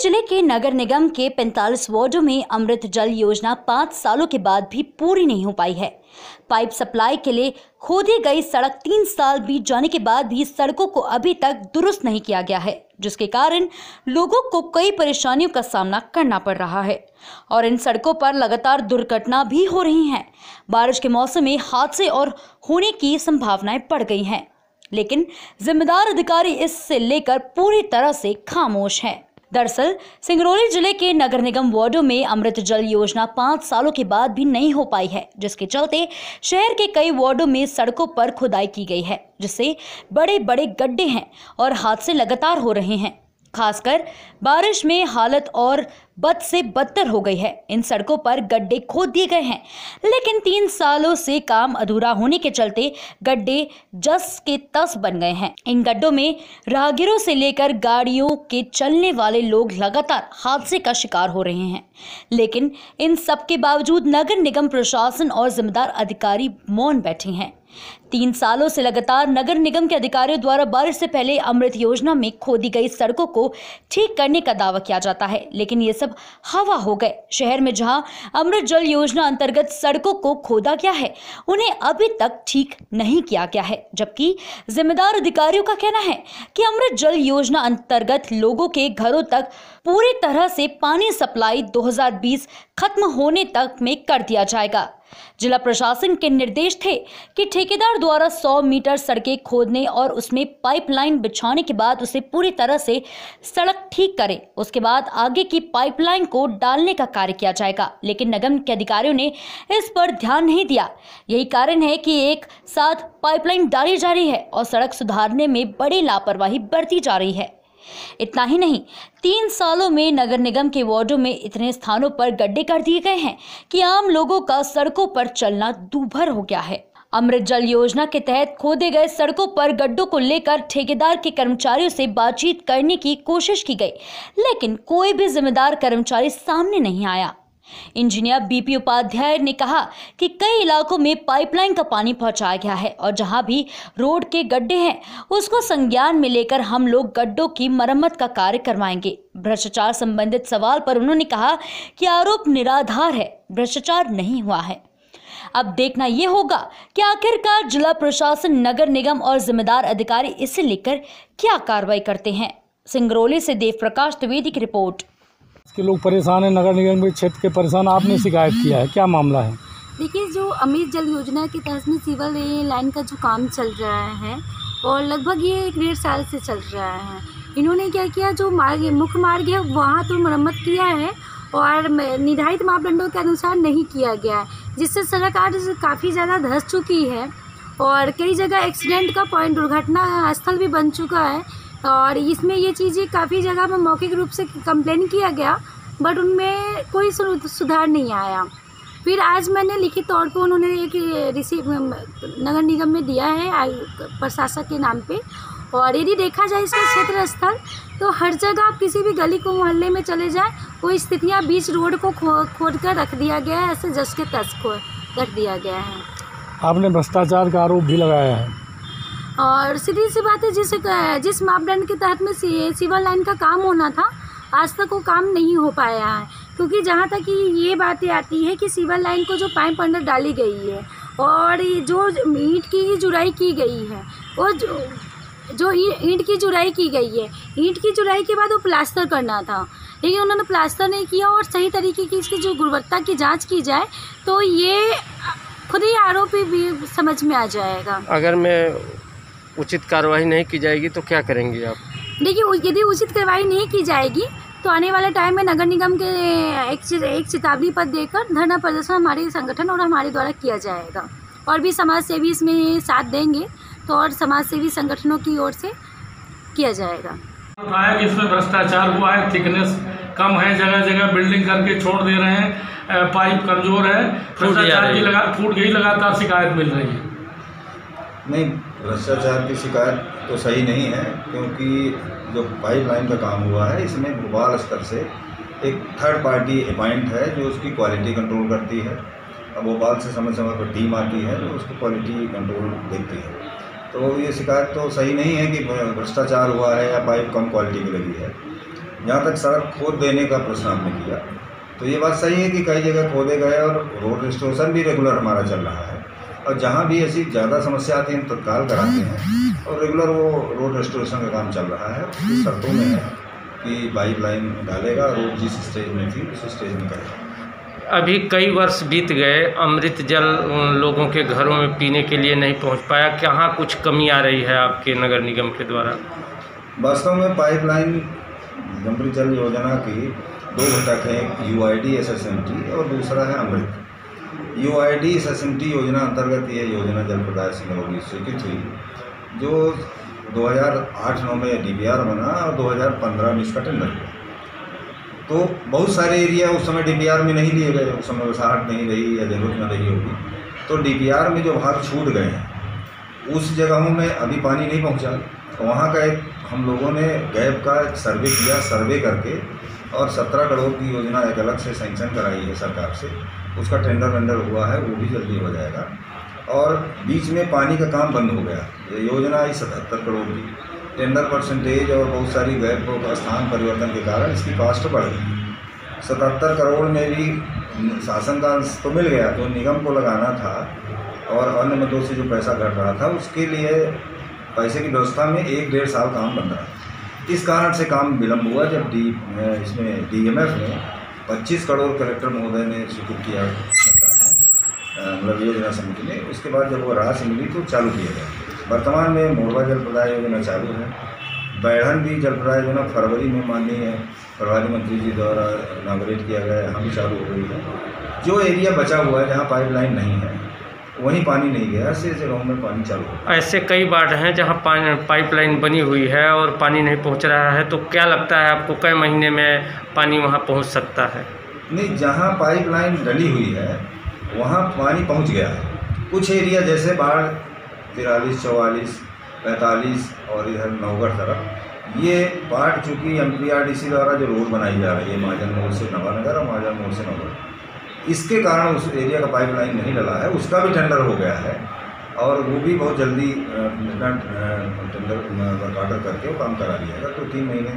जिले के नगर निगम के 45 वार्डों में अमृत जल योजना 5 सालों के बाद भी पूरी नहीं हो पाई है। पाइप सप्लाई के लिए खोदी गई सड़क 3 साल बीत जाने के बाद भी सड़कों को अभी तक दुरुस्त नहीं किया गया है, जिसके कारण लोगों को कई परेशानियों का सामना करना पड़ रहा है और इन सड़कों पर लगातार दुर्घटना भी हो रही हैं। बारिश के मौसम में हादसे और होने की संभावनाएं बढ़ गई हैं, लेकिन जिम्मेदार अधिकारी इससे लेकर पूरी तरह से खामोश हैं। दरअसल सिंगरौली जिले के नगर निगम वार्डों में अमृत जल योजना 5 सालों के बाद भी नहीं हो पाई है, जिसके चलते शहर के कई वार्डों में सड़कों पर खुदाई की गई है, जिससे बड़े बड़े गड्ढे हैं और हादसे लगातार हो रहे हैं। खासकर बारिश में हालत और बद से बदतर हो गई है। इन सड़कों पर गड्ढे खोद दिए गए हैं, लेकिन 3 सालों से काम अधूरा होने के चलते गड्ढे जस के तस बन गए हैं। इन गड्ढों में राहगीरों से लेकर गाड़ियों के चलने वाले लोग लगातार हादसे का शिकार हो रहे हैं, लेकिन इन सब के बावजूद नगर निगम प्रशासन और जिम्मेदार अधिकारी मौन बैठे हैं। 3 सालों से लगातार नगर निगम के अधिकारियों द्वारा बारिश से पहले अमृत योजना में खोदी गई सड़कों को ठीक करने का दावा किया जाता है, लेकिन ये सब हवा हो गए। शहर में जहां अमृत जल योजना अंतर्गत सड़कों को खोदा गया है, उन्हें अभी तक ठीक नहीं किया गया है, जबकि जिम्मेदार अधिकारियों का कहना है कि अमृत जल योजना अंतर्गत लोगों के घरों तक पूरी तरह से पानी सप्लाई 2020 खत्म होने तक में कर दिया जाएगा। जिला प्रशासन के निर्देश थे कि ठेकेदार द्वारा 100 मीटर सड़कें खोदने और उसमें पाइपलाइन बिछाने के बाद उसे पूरी तरह से सड़क ठीक करे, उसके बाद आगे की पाइपलाइन को डालने का कार्य किया जाएगा, लेकिन निगम के अधिकारियों ने इस पर ध्यान नहीं दिया। यही कारण है कि एक साथ पाइपलाइन डाली जा रही है और सड़क सुधारने में बड़ी लापरवाही बरती जा रही है। इतना ही नहीं, 3 सालों में नगर निगम के वार्डों में इतने स्थानों पर गड्ढे कर दिए गए हैं कि आम लोगों का सड़कों पर चलना दूभर हो गया है। अमृत जल योजना के तहत खोदे गए सड़कों पर गड्ढों को लेकर ठेकेदार के कर्मचारियों से बातचीत करने की कोशिश की गई, लेकिन कोई भी जिम्मेदार कर्मचारी सामने नहीं आया। इंजीनियर बीपी उपाध्याय ने कहा कि कई इलाकों में पाइपलाइन का पानी पहुंचाया गया है और जहां भी रोड के गड्ढे हैं उसको संज्ञान में लेकर हम लोग गड्ढों की मरम्मत का कार्य करवाएंगे। भ्रष्टाचार संबंधित सवाल पर उन्होंने कहा कि आरोप निराधार है, भ्रष्टाचार नहीं हुआ है। अब देखना यह होगा कि आखिरकार जिला प्रशासन, नगर निगम और जिम्मेदार अधिकारी इसे लेकर क्या कार्रवाई करते हैं। सिंगरौली से देव प्रकाश द्विवेदी की रिपोर्ट। के लोग परेशान हैं, नगर निगम के क्षेत्र के परेशान, आपने शिकायत किया है, क्या मामला है? देखिए, जो अमृत जल योजना के तहत में सीवर लाइन का जो काम चल रहा है और लगभग ये 1.5 साल से चल रहा है। इन्होंने क्या किया, जो मुख्य मार्ग है वहाँ तो मरम्मत किया है और निर्धारित मापदंडों के अनुसार नहीं किया गया है, जिससे सड़क आज काफ़ी ज़्यादा धंस चुकी है और कई जगह एक्सीडेंट का पॉइंट, दुर्घटना स्थल भी बन चुका है। और इसमें ये चीज़ें काफ़ी जगह में मौखिक रूप से कंप्लेन किया गया, बट उनमें कोई सुधार नहीं आया। फिर आज मैंने लिखित तौर पे उन्होंने एक रिसीव नगर निगम में दिया है प्रशासक के नाम पे, और यदि देखा जाए इसका क्षेत्र स्थल तो हर जगह आप किसी भी गली को मोहल्ले में चले जाएं, कोई स्थितियाँ बीच रोड को खोद कर रख दिया गया है, ऐसे जस के तस को रख दिया गया है। आपने भ्रष्टाचार का आरोप भी लगाया है और सीधी सी बात है, जिस मापदंड के तहत में सीवर लाइन का काम होना था, आज तक वो काम नहीं हो पाया है। क्योंकि जहाँ तक ये बातें आती है कि सीवर लाइन को जो पाइप अंदर डाली गई है और जो ईंट की जुड़ाई की गई है, और जो ईंट की जुड़ाई की गई है, ईंट की जुड़ाई के बाद वो प्लास्टर करना था, लेकिन उन्होंने प्लास्टर नहीं किया और सही तरीके की इसकी जो गुणवत्ता की जाँच की जाए तो ये खुद ही आरोपी भी समझ में आ जाएगा। अगर मैं उचित कार्रवाई नहीं की जाएगी तो क्या करेंगी आप? देखिए, यदि उचित कार्रवाई नहीं की जाएगी तो आने वाले टाइम में नगर निगम के एक चेतावनी पत्र देकर धरना प्रदर्शन हमारे संगठन और हमारे द्वारा किया जाएगा, और भी समाज सेवी इसमें साथ देंगे तो और समाज सेवी संगठनों की ओर से किया जाएगा। कि इसमें भ्रष्टाचार हुआ है, थिकनेस कम है, जगह जगह बिल्डिंग करके छोड़ दे रहे हैं, पाइप कमजोर है, भ्रष्टाचार की फूट गई, लगातार शिकायत मिल रही है। नहीं, भ्रष्टाचार की शिकायत तो सही नहीं है, क्योंकि जो पाइपलाइन का काम हुआ है इसमें भोपाल स्तर से एक थर्ड पार्टी अपॉइंट है जो उसकी क्वालिटी कंट्रोल करती है। अब भोपाल से समय समय पर टीम आती है जो उसकी क्वालिटी कंट्रोल देखती है, तो ये शिकायत तो सही नहीं है कि भ्रष्टाचार हुआ है या पाइप कम क्वालिटी की लगी है। जहाँ तक सड़क खोद देने का प्रश्न आपने किया, तो ये बात सही है कि कई जगह खोदे गए और रोड रिस्टोरेशन भी रेगुलर हमारा चल रहा है, और जहाँ भी ऐसी ज़्यादा समस्या आती है हम तत्काल कराते हैं और रेगुलर वो रोड रिस्टोरेशन का काम चल रहा है। उसकी शर्तों में है कि पाइप लाइन डालेगा, रोड जिस स्टेज में थी उस स्टेज में करेगा। अभी कई वर्ष बीत गए, अमृत जल लोगों के घरों में पीने के लिए नहीं पहुंच पाया, कहाँ कुछ कमी आ रही है आपके नगर निगम के द्वारा? वास्तव में पाइपलाइन अमृत जल योजना की दो घटक हैं, UID SSMT और दूसरा है अमृत। UID SSMT योजना अंतर्गत ये योजना जल प्रदाय संघों की स्वीकृत हुई, जो 2008-9 में DPR बना और 2015 में इसका टेंडर हुआ। तो बहुत सारे एरिया उस समय DPR में नहीं लिए गए, उस समय वसाहट नहीं रही या जरूरत न रही होगी, तो DPR में जो भाग छूट गए हैं उस जगहों में अभी पानी नहीं पहुंचा। वहाँ का एक हम लोगों ने गैप का सर्वे किया, सर्वे करके और 17 करोड़ की योजना एक अलग से सैंक्शन कराई है सरकार से, उसका टेंडर हुआ है, वो भी जल्दी हो जाएगा। और बीच में पानी का काम बंद हो गया। ये योजना आई 77 करोड़ की, टेंडर परसेंटेज और बहुत सारी गैपों का स्थान परिवर्तन के कारण इसकी कॉस्ट बढ़ गई। 77 करोड़ में भी शासन का अंश तो मिल गया, जो निगम को लगाना था और अन्य मदों से जो पैसा घट रहा था उसके लिए पैसे की व्यवस्था में 1-1.5 साल काम बन रहा है। इस कारण से काम विलम्ब हुआ। जब इसमें DMF ने 25 करोड़ कलेक्टर महोदय ने स्वीकृत किया, मतलब योजना समिति ने, उसके बाद जब वो राशि मिली तो चालू किया गया। वर्तमान में मोरवा जल प्रदाय योजना चालू है। बैढ़न भी जल प्रदाय योजना फरवरी में माननीय प्रभारी मंत्री जी द्वारा इनागुरेट किया गया, यहाँ भी चालू हो गई है। जो एरिया बचा हुआ है जहाँ पाइपलाइन नहीं है वहीं पानी नहीं गया, ऐसे जगहों में पानी चालू है। ऐसे कई वार्ड हैं जहाँ पाइपलाइन बनी हुई है और पानी नहीं पहुँच रहा है, तो क्या लगता है आपको कई महीने में पानी वहाँ पहुँच सकता है? नहीं, जहाँ पाइपलाइन डली हुई है वहाँ पानी पहुँच गया है। कुछ एरिया जैसे बाढ़ 43, 44, 45 और इधर नवगढ़ तरफ, ये पार्ट चूँकि MPRDC द्वारा जो रोड बनाई जा रही है महाजन मोड़ से नवानगर और महाजन मोड़ से नवगढ़, इसके कारण उस एरिया का पाइपलाइन नहीं डला है, उसका भी टेंडर हो गया है और वो भी बहुत जल्दी टेंडर वर्क ऑर्डर करके वो काम करा लिया तो 3 महीने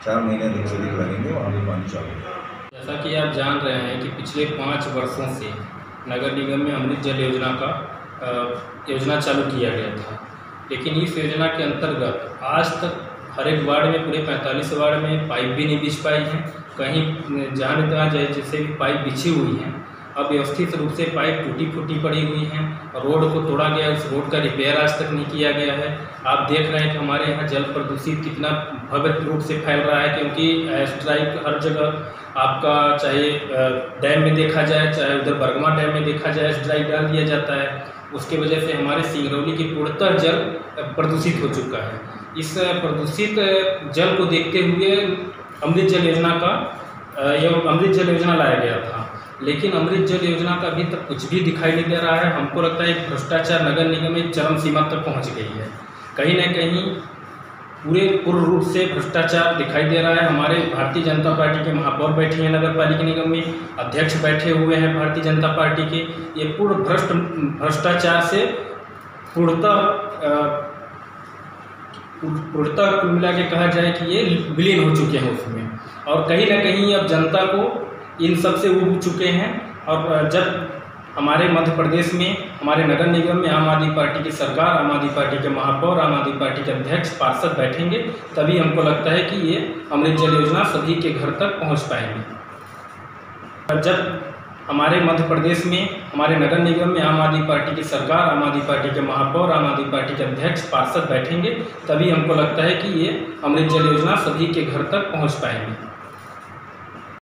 4 महीने अधिक से अधिक लगेंगे, वहाँ भी पानी चालू होगा। जैसा कि आप जान रहे हैं कि पिछले 5 वर्षों से नगर निगम में अमृत जल योजना का योजना चालू किया गया था, लेकिन इस योजना के अंतर्गत आज तक हर एक वार्ड में, पूरे 45 वार्ड में पाइप भी नहीं बिछ पाई है। कहीं जहाँ तहाँ जैसे भी पाइप बिछी हुई हैं, अब व्यवस्थित रूप से पाइप टूटी फूटी पड़ी हुई हैं। रोड को तोड़ा गया, उस रोड का रिपेयर आज तक नहीं किया गया है। आप देख रहे हैं कि हमारे यहाँ जल प्रदूषित कितना भव्य रूप से फैल रहा है, क्योंकि स्ट्राइक हर जगह आपका, चाहे डैम में देखा जाए, चाहे उधर बरगमा डैम में देखा जाए, स्ट्राइक डाल दिया जाता है। उसके वजह से हमारे सिंगरौली की पूर्णतः जल प्रदूषित हो चुका है। इस प्रदूषित जल को देखते हुए अमृत जल योजना का अमृत जल योजना लाया गया था, लेकिन अमृत जल योजना का अभी तक कुछ भी दिखाई नहीं दे रहा है। हमको लगता है कि भ्रष्टाचार नगर निगम में चरम सीमा तक पहुंच गई है। कहीं ना कहीं पूर्ण रूप से भ्रष्टाचार दिखाई दे रहा है। हमारे भारतीय जनता पार्टी के महापौर बैठे हैं नगर पालिका निगम में, अध्यक्ष बैठे हुए हैं भारतीय जनता पार्टी के। ये पूर्ण भ्रष्टाचार से पूर्णतः कुल मिला के कहा जाए कि ये विलीन हो चुके हैं उसमें, और कहीं ना कहीं अब जनता को इन सब से उब चुके हैं। और जब हमारे मध्य प्रदेश में, हमारे नगर निगम में आम आदमी पार्टी की सरकार, आम आदमी पार्टी के महापौर, आम आदमी पार्टी के अध्यक्ष, पार्षद बैठेंगे, तभी हमको लगता है कि ये अमृत जल योजना सभी के घर तक पहुंच पाएंगे। जब हमारे मध्य प्रदेश में, हमारे नगर निगम में आम आदमी पार्टी की सरकार, आम आदमी पार्टी के महापौर, आम आदमी पार्टी के अध्यक्ष, पार्षद बैठेंगे, तभी हमको लगता है कि ये अमृत जल योजना सभी के घर तक पहुँच पाएंगे।